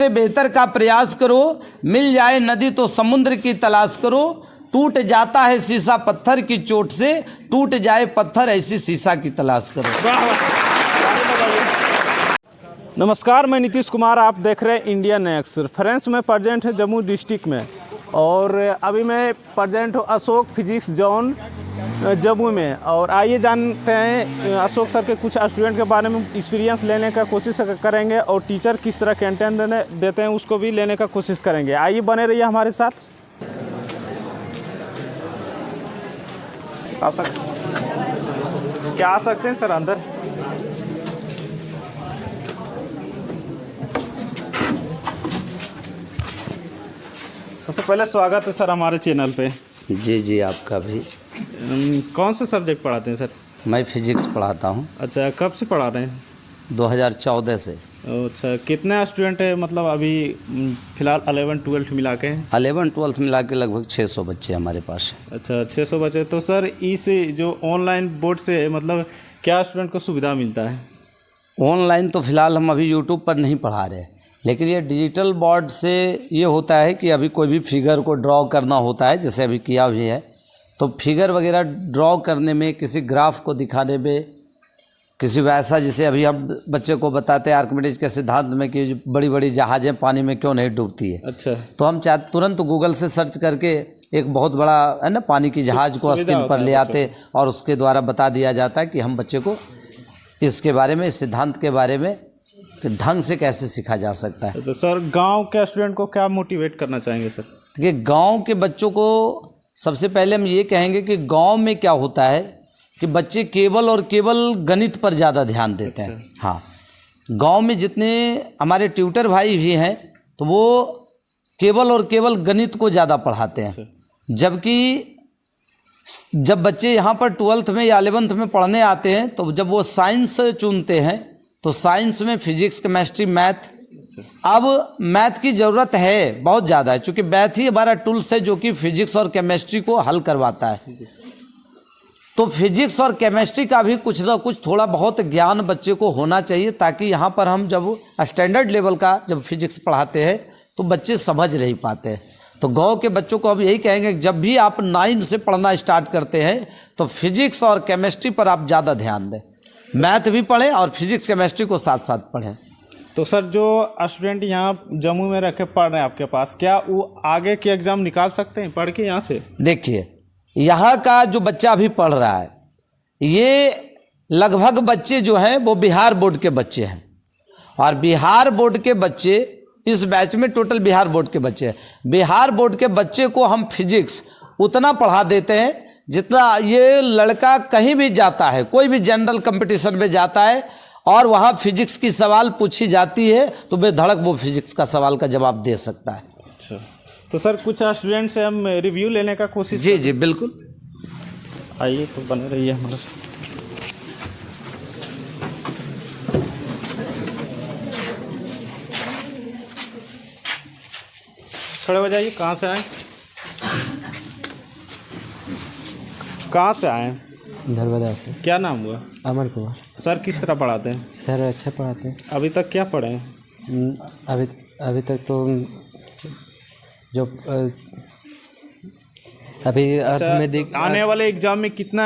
से बेहतर का प्रयास करो, मिल जाए नदी तो समुद्र की तलाश करो, टूट जाता है शीशा पत्थर की चोट से, टूट जाए पत्थर ऐसी शीशा की तलाश करो। नमस्कार, मैं नीतीश कुमार, आप देख रहे हैं इंडिया नेक्स्ट। फ्रेंड्स, मैं प्रेजेंट है जम्मू डिस्ट्रिक्ट में और अभी मैं प्रेजेंट हूँ अशोक फिजिक्स जोन जम्मू में। और आइए जानते हैं अशोक सर के कुछ स्टूडेंट के बारे में, एक्सपीरियंस लेने का कोशिश करेंगे और टीचर किस तरह कंटेंट देते हैं उसको भी लेने का कोशिश करेंगे। आइए बने रहिए हमारे साथ। आ सकते हैं सर अंदर। सबसे पहले स्वागत है सर हमारे चैनल पे। जी आपका भी। कौन से सब्जेक्ट पढ़ाते हैं सर? मैं फिजिक्स पढ़ाता हूँ। अच्छा, कब से पढ़ा रहे हैं? 2014 से। अच्छा, कितने स्टूडेंट है मतलब अभी फ़िलहाल 11-12 मिला के? 11-12 मिला के लगभग 600 बच्चे हमारे पास। अच्छा, 600 बच्चे। तो सर इस जो ऑनलाइन बोर्ड से मतलब क्या स्टूडेंट को सुविधा मिलता है? ऑनलाइन तो फ़िलहाल हम अभी यूट्यूब पर नहीं पढ़ा रहे, लेकिन ये डिजिटल बोर्ड से ये होता है कि अभी कोई भी फिगर को ड्रॉ करना होता है, जैसे अभी किया भी है, तो फिगर वगैरह ड्रॉ करने में, किसी ग्राफ को दिखाने में, किसी वैसा जैसे अभी हम बच्चे को बताते हैं आर्किमिडीज के सिद्धांत में कि बड़ी बड़ी जहाज़ें पानी में क्यों नहीं डूबती है। अच्छा, तो हम तुरंत गूगल से सर्च करके एक बहुत बड़ा है ना पानी की जहाज़ को स्क्रीन पर ले आते और उसके द्वारा बता दिया जाता है कि हम बच्चे को इसके बारे में, इस सिद्धांत के बारे में ढंग से कैसे सीखा जा सकता है। तो सर गांव के स्टूडेंट को क्या मोटिवेट करना चाहेंगे सर? देखिए, गांव के बच्चों को सबसे पहले हम ये कहेंगे कि गांव में क्या होता है कि बच्चे केवल और केवल गणित पर ज़्यादा ध्यान देते हैं। हाँ, गांव में जितने हमारे ट्यूटर भाई भी हैं तो वो केवल और केवल गणित को ज़्यादा पढ़ाते हैं, जबकि जब बच्चे यहाँ पर 12th में या 11th में पढ़ने आते हैं तो जब वो साइंस चुनते हैं तो साइंस में फिजिक्स, केमिस्ट्री, मैथ, अब मैथ की ज़रूरत है बहुत ज़्यादा है, क्योंकि मैथ ही हमारा टूल्स है जो कि फिजिक्स और केमिस्ट्री को हल करवाता है। तो फिजिक्स और केमिस्ट्री का भी कुछ ना कुछ थोड़ा बहुत ज्ञान बच्चे को होना चाहिए, ताकि यहाँ पर हम जब स्टैंडर्ड लेवल का जब फिजिक्स पढ़ाते हैं तो बच्चे समझ नहीं पाते हैं। तो गांव के बच्चों को हम यही कहेंगे कि जब भी आप 9 से पढ़ना स्टार्ट करते हैं तो फिजिक्स और केमिस्ट्री पर आप ज़्यादा ध्यान दें, मैथ भी पढ़ें और फिजिक्स केमिस्ट्री को साथ साथ पढ़ें। तो सर जो स्टूडेंट यहाँ जम्मू में रह के पढ़ रहे हैं आपके पास, क्या वो आगे के एग्ज़ाम निकाल सकते हैं पढ़ के यहाँ से? देखिए, यहाँ का जो बच्चा अभी पढ़ रहा है, ये लगभग बच्चे जो हैं वो बिहार बोर्ड के बच्चे हैं, और बिहार बोर्ड के बच्चे इस बैच में टोटल बिहार बोर्ड के बच्चे हैं। बिहार बोर्ड के बच्चे को हम फिजिक्स उतना पढ़ा देते हैं जितना ये लड़का कहीं भी जाता है, कोई भी जनरल कंपटीशन में जाता है और वहाँ फिजिक्स की सवाल पूछी जाती है तो बेधड़क वो फिजिक्स का सवाल का जवाब दे सकता है। अच्छा, तो सर कुछ स्टूडेंट से हम रिव्यू लेने का कोशिश। जी बिल्कुल, आइए तो बने रहिए हमारे। खड़े हो जाइए। कहाँ से आए? कहाँ से आए? धरवादा से। क्या नाम हुआ? अमर कुमार। सर किस तरह पढ़ाते हैं? सर अच्छा पढ़ाते हैं। अभी तक क्या पढ़े हैं? अभी तक तो जो अभी अच्छा, में आने वाले एग्जाम में कितना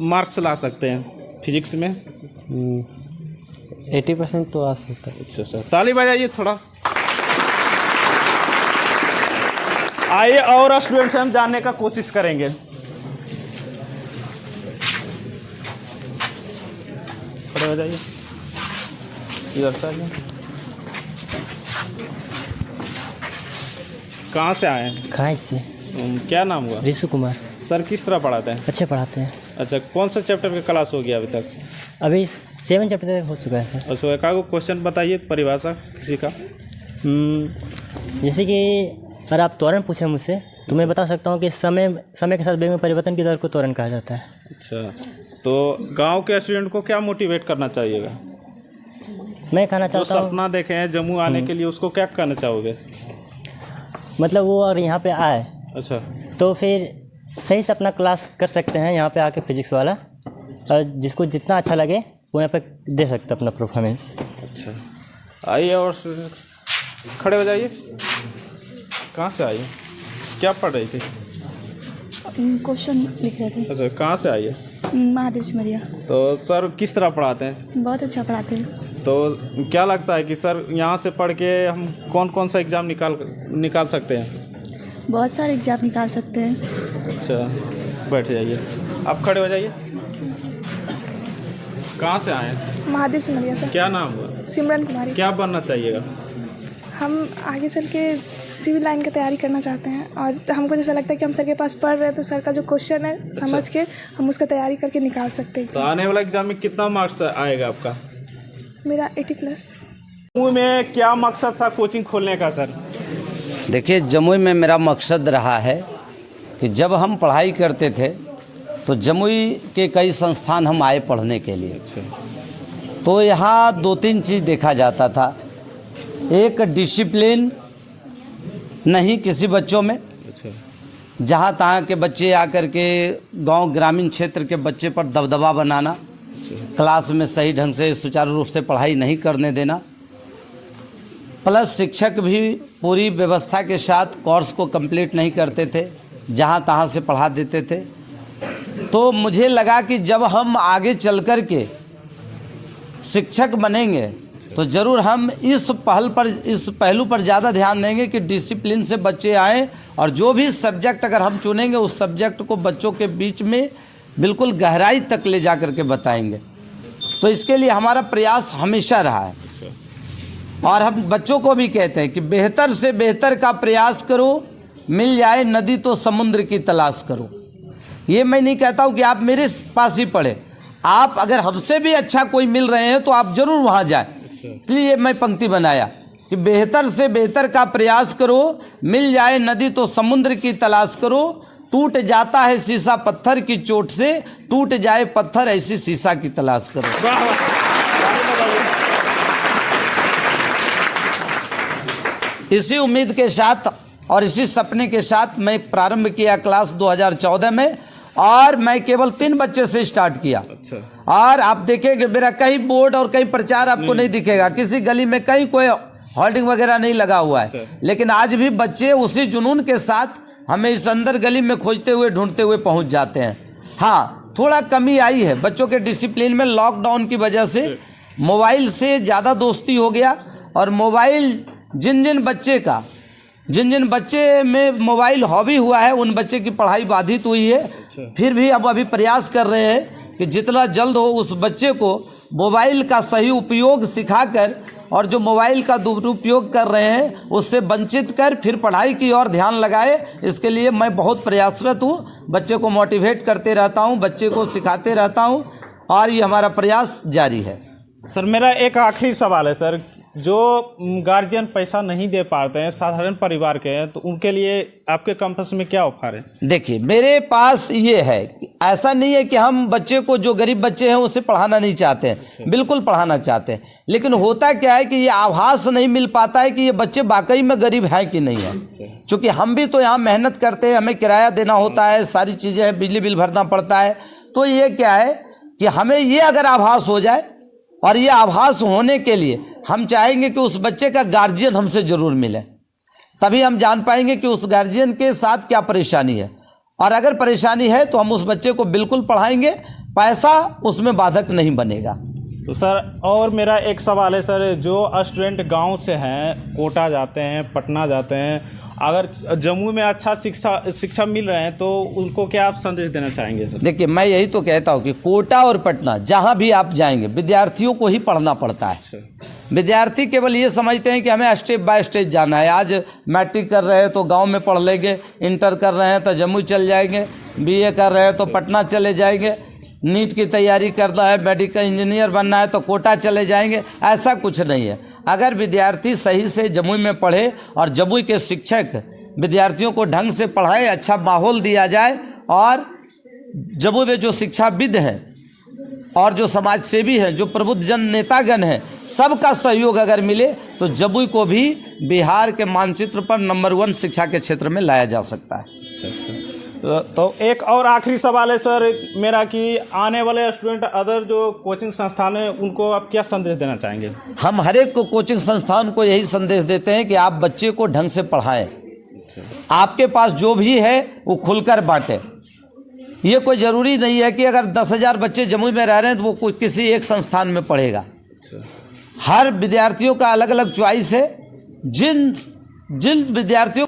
मार्क्स ला सकते हैं फिजिक्स में? 80% तो आ सकता है। अच्छा सर, ताली बजाइए थोड़ा। आइए और स्टूडेंट से हम जानने का कोशिश करेंगे। खड़े हो जाइए, इधर से आइए। कहाँ से आए हैं? खराइच से। क्या नाम हुआ? ऋषु कुमार। सर किस तरह पढ़ाते हैं? अच्छे पढ़ाते हैं। अच्छा, कौन सा चैप्टर का क्लास हो गया अभी तक? अभी 7 चैप्टर हो चुका है सर। अच्छा, एक क्वेश्चन बताइए, परिभाषा किसी का। जैसे कि अगर आप त्वरण पूछें मुझसे तो मैं बता सकता हूँ कि समय के साथ वेग में परिवर्तन की दर को त्वरण कहा जाता है। अच्छा, तो गांव के स्टूडेंट को क्या मोटिवेट करना चाहिएगा? मैं कहना चाहता हूँ, सपना देखे हैं जम्मू आने के लिए, उसको क्या कहना चाहोगे? मतलब वो अगर यहाँ पे आए अच्छा, तो फिर सही से अपना क्लास कर सकते हैं यहाँ पे आके फिजिक्स वाला, और जिसको जितना अच्छा लगे वो यहाँ पे दे सकता है अपना परफॉर्मेंस। अच्छा, आइए और खड़े हो जाइए। कहाँ से आई? क्या पढ़ रही थी? क्वेश्चन लिख रहे थे। अच्छा, कहाँ से आई है? महादेव सिमरिया। तो सर किस तरह पढ़ाते हैं? बहुत अच्छा पढ़ाते हैं। तो क्या लगता है कि सर यहाँ से पढ़ के हम कौन कौन सा एग्ज़ाम निकाल सकते हैं? बहुत सारे एग्जाम निकाल सकते हैं। अच्छा, बैठ जाइए। आप खड़े हो जाइए। कहाँ से आए हैं? महादेव सिमरिया से। क्या नाम हुआ? सिमरन कुमारी। क्या बनना चाहिएगा? हम आगे चल के सिविल लाइन की तैयारी करना चाहते हैं और हमको जैसा लगता है कि हम सर के पास पढ़ रहे हैं तो सर का जो क्वेश्चन है समझ के हम उसका तैयारी करके निकाल सकते हैं। तो आने वाला एग्जाम में कितना मार्क्स आएगा आपका? मेरा 80+। जमुई में क्या मकसद था कोचिंग खोलने का सर? देखिए, जमुई में मेरा मकसद रहा है कि जब हम पढ़ाई करते थे तो जमुई के कई संस्थान हम आए पढ़ने के लिए। तो यहाँ 2-3 चीज़ देखा जाता था। एक, डिसिप्लिन नहीं किसी बच्चों में। जहाँ तहाँ के बच्चे आकर के गांव ग्रामीण क्षेत्र के बच्चे पर दबदबा बनाना, क्लास में सही ढंग से सुचारू रूप से पढ़ाई नहीं करने देना, प्लस शिक्षक भी पूरी व्यवस्था के साथ कोर्स को कंप्लीट नहीं करते थे, जहाँ तहाँ से पढ़ा देते थे। तो मुझे लगा कि जब हम आगे चल कर के शिक्षक बनेंगे तो ज़रूर हम इस पहलू पर ज़्यादा ध्यान देंगे कि डिसिप्लिन से बच्चे आएँ और जो भी सब्जेक्ट अगर हम चुनेंगे उस सब्जेक्ट को बच्चों के बीच में बिल्कुल गहराई तक ले जा कर के बताएंगे। तो इसके लिए हमारा प्रयास हमेशा रहा है और हम बच्चों को भी कहते हैं कि बेहतर से बेहतर का प्रयास करो, मिल जाए नदी तो समुद्र की तलाश करो। ये मैं नहीं कहता हूँ कि आप मेरे पास ही पढ़े, आप अगर हमसे भी अच्छा कोई मिल रहे हैं तो आप ज़रूर वहाँ जाएं। इसलिए मैं पंक्ति बनाया कि बेहतर से बेहतर का प्रयास करो, मिल जाए नदी तो समुद्र की तलाश करो, टूट जाता है शीशा पत्थर की चोट से, टूट जाए पत्थर ऐसी शीशा की तलाश करो। इसी उम्मीद के साथ और इसी सपने के साथ मैं प्रारंभ किया क्लास 2014 में और मैं केवल 3 बच्चे से स्टार्ट किया। अच्छा। और आप देखेंगे मेरा कहीं बोर्ड और कहीं प्रचार आपको नहीं दिखेगा, किसी गली में कहीं कोई होल्डिंग वगैरह नहीं लगा हुआ है, लेकिन आज भी बच्चे उसी जुनून के साथ हमें इस अंदर गली में खोजते हुए ढूंढते हुए पहुंच जाते हैं। हाँ, थोड़ा कमी आई है बच्चों के डिसिप्लिन में। लॉकडाउन की वजह से मोबाइल से ज़्यादा दोस्ती हो गया और मोबाइल जिन जिन बच्चे में मोबाइल हॉबी हुआ है उन बच्चे की पढ़ाई बाधित हुई है। फिर भी अब अभी प्रयास कर रहे हैं कि जितना जल्द हो उस बच्चे को मोबाइल का सही उपयोग सिखाकर और जो मोबाइल का दुरुपयोग कर रहे हैं उससे वंचित कर फिर पढ़ाई की ओर ध्यान लगाए। इसके लिए मैं बहुत प्रयासरत हूँ, बच्चे को मोटिवेट करते रहता हूँ, बच्चे को सिखाते रहता हूँ और ये हमारा प्रयास जारी है। सर मेरा एक आखिरी सवाल है सर, जो गार्जियन पैसा नहीं दे पाते हैं, साधारण परिवार के हैं, तो उनके लिए आपके कैंपस में क्या ऑफर है? देखिए, मेरे पास ये है कि ऐसा नहीं है कि हम बच्चे को, जो गरीब बच्चे हैं उसे पढ़ाना नहीं चाहते हैं, बिल्कुल पढ़ाना चाहते हैं, लेकिन होता क्या है कि ये आभास नहीं मिल पाता है कि ये बच्चे वाकई में गरीब हैं कि नहीं है। क्योंकि हम भी तो यहाँ मेहनत करते हैं, हमें किराया देना होता है, सारी चीज़ें हैं, बिजली बिल भरना पड़ता है। तो ये क्या है कि हमें ये अगर आभास हो जाए, और ये आभास होने के लिए हम चाहेंगे कि उस बच्चे का गार्जियन हमसे ज़रूर मिले, तभी हम जान पाएंगे कि उस गार्जियन के साथ क्या परेशानी है। और अगर परेशानी है तो हम उस बच्चे को बिल्कुल पढ़ाएंगे, पैसा उसमें बाधक नहीं बनेगा। तो सर और मेरा एक सवाल है सर, जो स्टूडेंट गांव से हैं, कोटा जाते हैं, पटना जाते हैं, अगर जम्मू में अच्छा शिक्षा मिल रहे हैं तो उनको क्या आप संदेश देना चाहेंगे सर? देखिए, मैं यही तो कहता हूँ कि कोटा और पटना जहाँ भी आप जाएंगे विद्यार्थियों को ही पढ़ना पड़ता है। विद्यार्थी केवल ये समझते हैं कि हमें स्टेप बाय स्टेप जाना है। आज मैट्रिक कर रहे हैं तो गांव में पढ़ लेंगे, इंटर कर रहे हैं तो जम्मू चल जाएंगे, बीए कर रहे हैं तो पटना चले जाएंगे, नीट की तैयारी करना है, मेडिकल इंजीनियर बनना है तो कोटा चले जाएंगे। ऐसा कुछ नहीं है। अगर विद्यार्थी सही से जमुई में पढ़े और जमुई के शिक्षक विद्यार्थियों को ढंग से पढ़ाए, अच्छा माहौल दिया जाए और जमुई में जो शिक्षाविद हैं और जो समाज सेवी हैं, जो प्रबुद्ध जन नेतागण हैं, सबका सहयोग अगर मिले तो जमुई को भी बिहार के मानचित्र पर नंबर 1 शिक्षा के क्षेत्र में लाया जा सकता है। अच्छा। तो एक और आखिरी सवाल है सर मेरा कि आने वाले स्टूडेंट अदर जो कोचिंग संस्थान है उनको आप क्या संदेश देना चाहेंगे? हम हर एक को कोचिंग संस्थान को यही संदेश देते हैं कि आप बच्चे को ढंग से पढ़ाएं। आपके पास जो भी है वो खुलकर बांटें। ये कोई ज़रूरी नहीं है कि अगर 10,000 बच्चे जमुई में रह रहे हैं तो वो कोई किसी एक संस्थान में पढ़ेगा। हर विद्यार्थियों का अलग अलग चॉइस है। जिन विद्यार्थियों